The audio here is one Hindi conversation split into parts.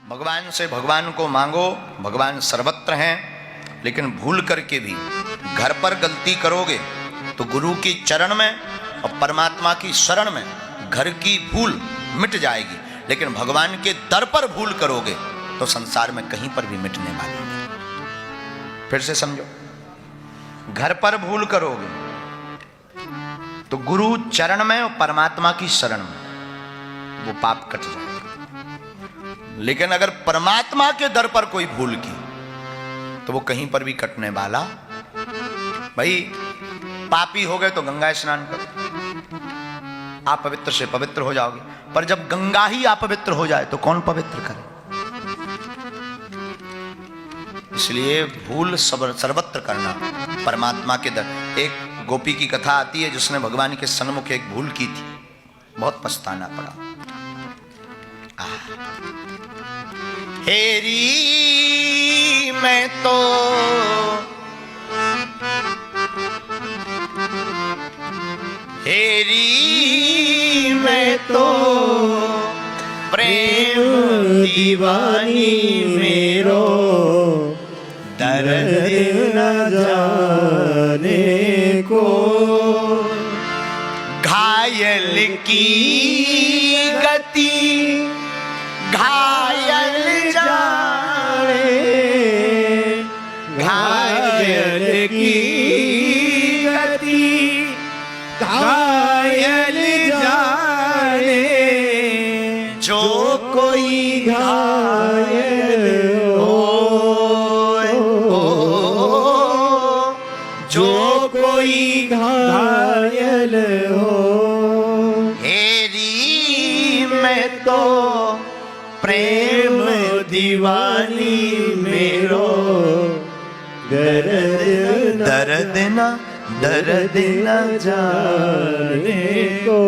भगवान से भगवान को मांगो, भगवान सर्वत्र हैं, लेकिन भूल करके भी घर पर गलती करोगे तो गुरु की चरण में और परमात्मा की शरण में घर की भूल मिट जाएगी, लेकिन भगवान के दर पर भूल करोगे तो संसार में कहीं पर भी मिटने वाली नहीं। फिर से समझो, घर पर भूल करोगे तो गुरु चरण में और परमात्मा की शरण में वो पाप कट जाएगा, लेकिन अगर परमात्मा के दर पर कोई भूल की तो वो कहीं पर भी कटने वाला। भाई पापी हो गए तो गंगा स्नान करो, आप पवित्र से पवित्र हो जाओगे, पर जब गंगा ही अपवित्र हो जाए तो कौन पवित्र करे? इसलिए भूल सर्वत्र करना, परमात्मा के दर। एक गोपी की कथा आती है जिसने भगवान के सन्मुख एक भूल की थी, बहुत पछताना पड़ा। हेरी मैं तो हेरी मैं तो प्रेम दीवानी मेरो, दर्द न जाने को घायल की गति घायल जाने, घायल की गति घायल जाने, जो कोई घायल हो, जो कोई घायल हो। हेरी मैं तो प्रेम दीवानी मेरो, दर्द न जाने को।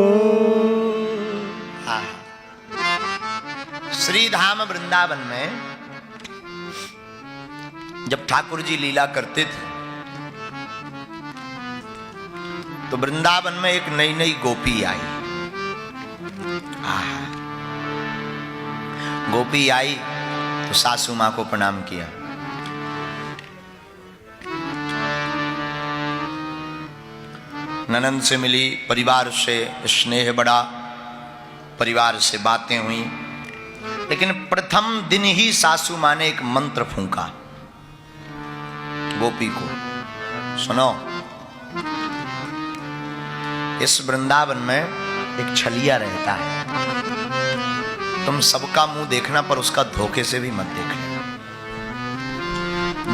श्री धाम वृंदावन में जब ठाकुर जी लीला करते थे तो वृंदावन में एक नई नई गोपी आई। गोपी आई तो सासू मां को प्रणाम किया। ननंद से मिली, परिवार से स्नेह बढ़ा, परिवार से बातें हुई, लेकिन प्रथम दिन ही सासू मां ने एक मंत्र फूंका गोपी को। सुनो, इस वृंदावन में एक छलिया रहता है, तुम सबका मुंह देखना पर उसका धोखे से भी मत देखना।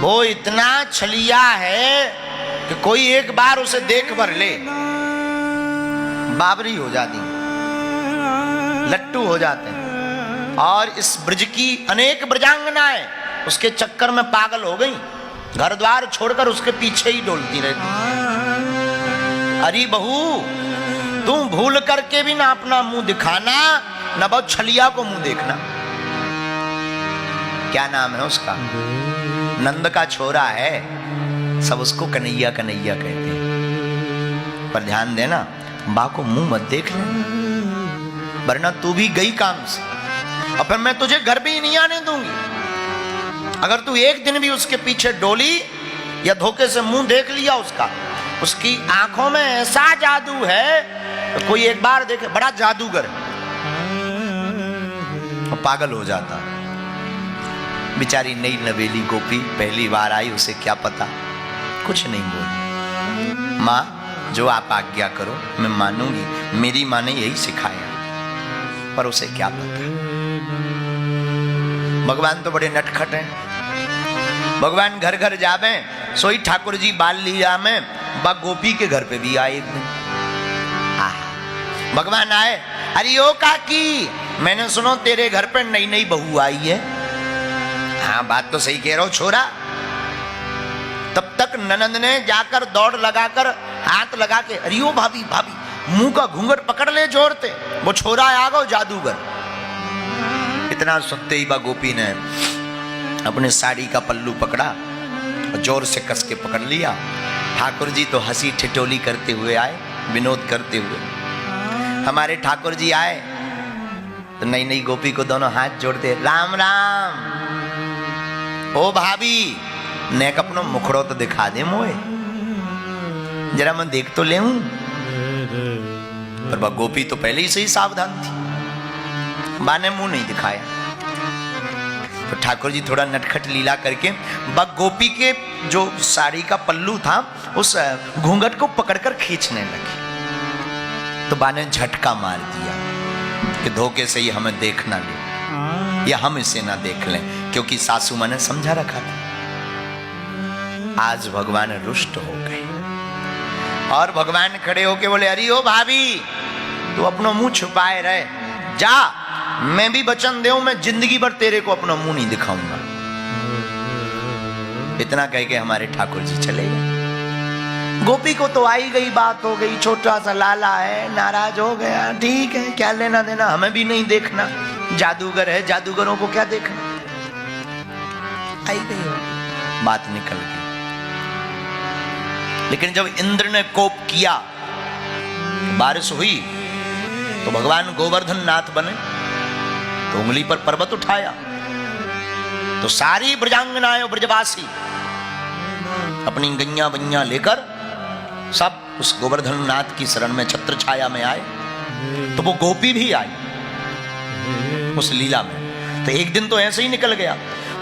वो इतना छलिया है कि कोई एक बार उसे देख भर ले बाबरी हो जाती, लट्टू हो जाते हैं। और इस ब्रज की अनेक ब्रजांगनाएं उसके चक्कर में पागल हो गई, घर द्वार छोड़कर उसके पीछे ही डोलती रहती। अरे बहू, तुम भूल करके भी ना अपना मुंह दिखाना, ना बहुत छलिया को मुंह देखना। क्या नाम है उसका? नंद का छोरा है, सब उसको कन्हैया कन्हैया कहते हैं। पर ध्यान देना, बा को मुंह मत देख ले, वरना तू भी गई काम से, और फिर मैं तुझे घर भी नहीं आने दूंगी। अगर तू एक दिन भी उसके पीछे डोली या धोखे से मुंह देख लिया उसका, उसकी आंखों में ऐसा जादू है तो कोई एक बार देखे, बड़ा जादूगर, और पागल हो जाता। बेचारी नई नवेली गोपी पहली बार आई, उसे क्या पता, कुछ नहीं बोली। माँ, जो आप आज्ञा करो मैं मानूंगी, मेरी माँ ने यही सिखाया। पर उसे क्या पता, भगवान तो बड़े नटखट हैं। भगवान घर घर जावे, सोई ठाकुर जी बाल लीला में बा गोपी के घर पे भी आए एक दिन। भगवान आए, अरे ओ काकी, मैंने सुनो तेरे घर पे नई नई बहू आई है। हाँ, बात तो सही कह रहा हो छोरा। तब तक ननंद ने जाकर दौड़ लगाकर हाथ लगा के, अरे ओ भाभी भाभी, मुंह का घूंघट पकड़ ले जोर से, वो छोरा आ गो जादूगर। इतना सुनते ही बा गोपी ने अपने साड़ी का पल्लू पकड़ा और जोर से कस के पकड़ लिया। ठाकुर जी तो हंसी ठिठोली करते हुए आए, विनोद करते हुए। हमारे ठाकुर जी आए तो नई नई गोपी को दोनों हाथ जोड़ते, राम राम, ओ भाभी नेक अपनो मुखड़ो तो दिखा दे मोए, जरा मैं देख तो ले। पर वह गोपी तो पहले ही से ही सावधान थी, मां ने मुंह नहीं दिखाया। तो ठाकुर जी थोड़ा नटखट लीला करके वह गोपी के जो साड़ी का पल्लू था उस घूंघट को पकड़कर खींचने लगे। तो बा ने झटका मार दिया कि धोखे से ही हमें देख ना ले या हम इसे ना देख लें, क्योंकि सासू मां ने समझा रखा था। आज भगवान रुष्ट हो गए और भगवान खड़े होके बोले, अरे ओ भाभी तू अपनो मुंह छुपाए रहे, जा, मैं भी वचन देऊं, मैं जिंदगी भर तेरे को अपना मुंह नहीं दिखाऊंगा। इतना कह के हमारे ठाकुर जी चले गए। गोपी को तो आई गई बात हो गई, छोटा सा लाला है, नाराज हो गया, ठीक है, क्या लेना देना, हमें भी नहीं देखना, जादूगर है, जादूगरों को क्या देखना। आई गई बात निकल गई। लेकिन जब इंद्र ने कोप किया, बारिश हुई, तो भगवान गोवर्धन नाथ बने, तो उंगली पर पर्वत उठाया, तो सारी ब्रजांगनाएं ब्रजवासी अपनी गैया बनिया लेकर सब उस गोवर्धन नाथ की शरण में छत्र छाया में आए। तो वो गोपी भी आई उस लीला में। तो एक दिन तो ऐसे ही निकल गया।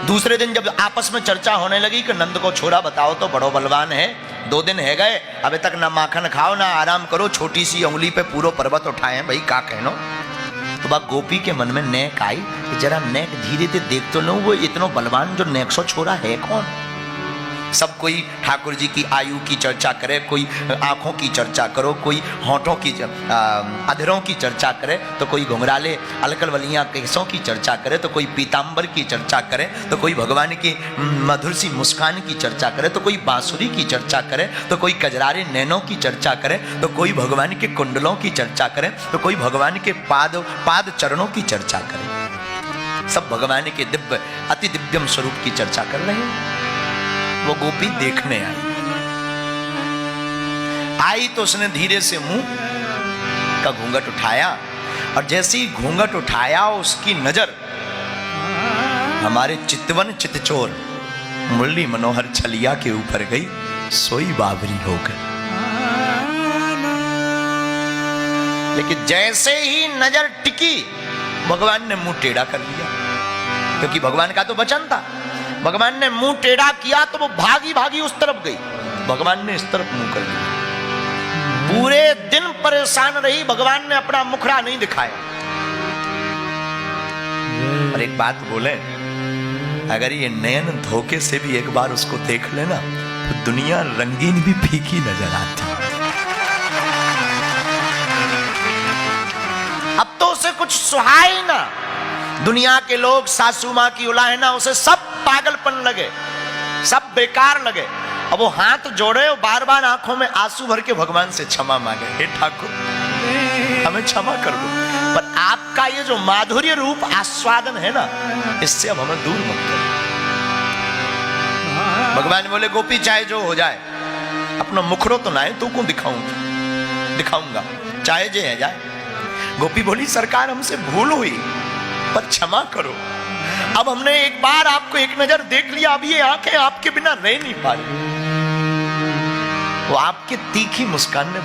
दूसरे दिन जब आपस में चर्चा होने लगी कि नंद को छोरा बताओ तो बड़ो बलवान है, 2 दिन है गए, अभी तक ना माखन खाओ ना आराम करो, छोटी सी उंगली पे पूरा पर्वत उठाए हैं, भाई का कहनो। तो बा गोपी के मन में नेक आई कि जरा नेक धीरे धीरे देख तो लो, वो इतना बलवान जो नेक सो छोरा है कौन। सब कोई ठाकुर जी की आयु की चर्चा करे, कोई आंखों की चर्चा करो, कोई होठों की अधरों की चर्चा करे, तो कोई घुंघराले अलकल वलियां केसों की चर्चा करे, तो कोई पीतांबर की चर्चा करे, तो कोई भगवान की मधुर सी मुस्कान की चर्चा करे, तो कोई बांसुरी की चर्चा करे, तो कोई कजरारे नैनों की चर्चा करे, तो कोई भगवान के कुंडलों की चर्चा करे, तो कोई भगवान के पाद चरणों की चर्चा करे। सब भगवान के दिव्य अति दिव्यम स्वरूप की चर्चा कर रहे हैं। वो गोपी देखने आई तो उसने धीरे से मुंह का घूंघट उठाया, और जैसे ही घूंघट उठाया उसकी नजर हमारे चितवन चितचोर मुरली मनोहर छलिया के ऊपर गई, सोई बाबरी हो गई। लेकिन जैसे ही नजर टिकी भगवान ने मुंह टेढ़ा कर लिया, क्योंकि भगवान का तो वचन था। भगवान ने मुंह टेढ़ा किया तो वो भागी भागी उस तरफ गई, भगवान ने इस तरफ मुंह कर लिया। पूरे दिन परेशान रही, भगवान ने अपना मुखड़ा नहीं दिखाया। और एक बात बोले, अगर ये नयन धोखे से भी एक बार उसको देख लेना तो दुनिया रंगीन भी फीकी नजर आती। अब तो उसे कुछ सुहाई ना, दुनिया के लोग सासू मां की उलाहना, उसे सब पागलपन लगे, सब बेकार लगे। अब वो हाथ जोड़े और बार बार आंखों में आंसू भर के भगवान से क्षमा मांगे, हे ठाकुर हमें क्षमा कर दो, पर आपका ये जो माधुर्य रूप आस्वादन है ना, इससे अब हमें दूर मत करो। भगवान बोले, गोपी चाहे जो हो जाए, अपना मुखड़ो तो ना है, तू को दिखाऊंगा चाहे जे है जाए। गोपी बोली, सरकार हमसे भूल हुई, पर क्षमा करो, अब हमने एक बार आपको एक नजर देख लिया, अब ये आंखें आपके बिना रह नहीं पा रही। वो आपके तीखी मुस्कान ने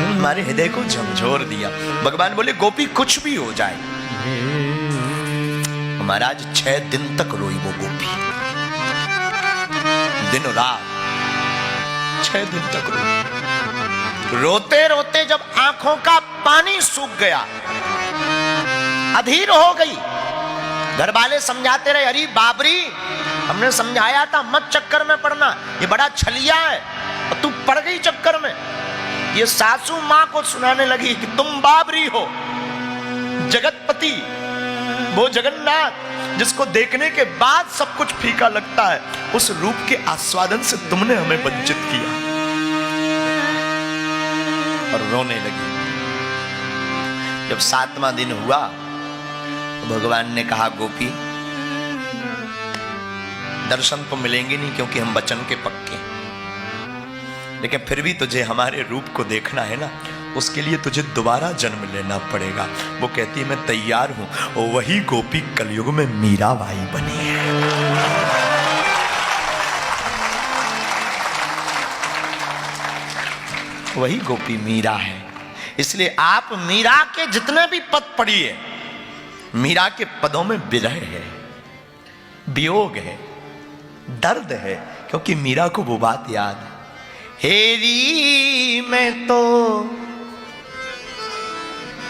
हमारे हृदय को झकझोर दिया। भगवान बोले, गोपी कुछ भी हो जाए। महाराज 6 दिन तक रोई वो गोपी, दिन रात 6 दिन तक रोई। रोते रोते जब आंखों का पानी सूख गया, अधीर हो गई, घर वाले समझाते रहे, अरे बाबरी हमने समझाया था मत चक्कर में पड़ना, ये बड़ा छलिया है और तू पड़ गई चक्कर में। ये सासू मां को सुनाने लगी कि तुम बाबरी हो, जगतपति वो जगन्नाथ जिसको देखने के बाद सब कुछ फीका लगता है, उस रूप के आस्वादन से तुमने हमें वंचित किया। और रोने लगी। जब 7वां दिन हुआ तो भगवान ने कहा, गोपी दर्शन तो मिलेंगे नहीं क्योंकि हम वचन के पक्के, लेकिन फिर भी तुझे हमारे रूप को देखना है ना, उसके लिए तुझे दोबारा जन्म लेना पड़ेगा। वो कहती है मैं तैयार हूं। और वही गोपी कलयुग में मीराबाई बनी है। वही गोपी मीरा है। इसलिए आप मीरा के जितने भी पद पढ़िए, मीरा के पदों में विरह है, वियोग है, दर्द है, क्योंकि मीरा को वो बात याद है। हेरी मैं तो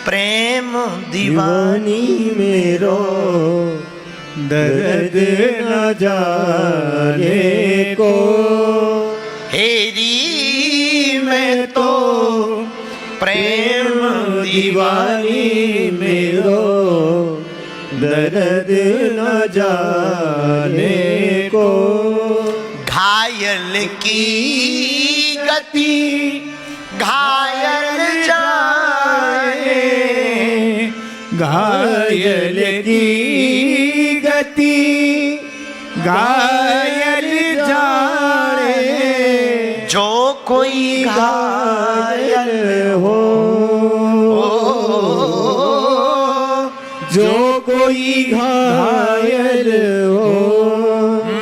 प्रेम दीवानी मेरो दर्द न जाने को। हेरी मैं तो प्रेम दीवानी मेरो दर्द न जाने को। घायल की गति घायल जाए, घायल की गति घायल जाने। जो कोई घायल हो, जो कोई घायल हो,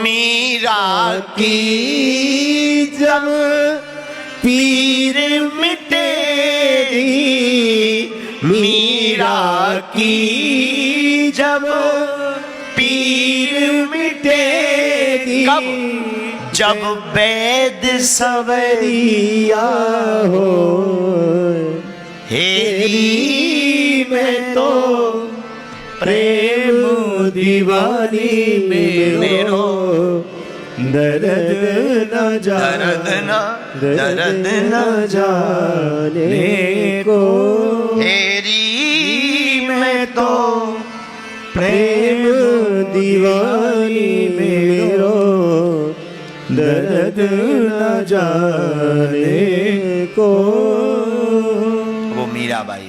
मीरा की जब पीर मिटेगी, मीरा की जब पीर मिटेगी। कब? जब वैद सवरिया हो। हेरी मैं तो प्रेम दीवानी मेरो दर्द न जाने को। हेरी मैं तो प्रेम दीवानी मेरो दर्द न जाने को। वो मीराबाई।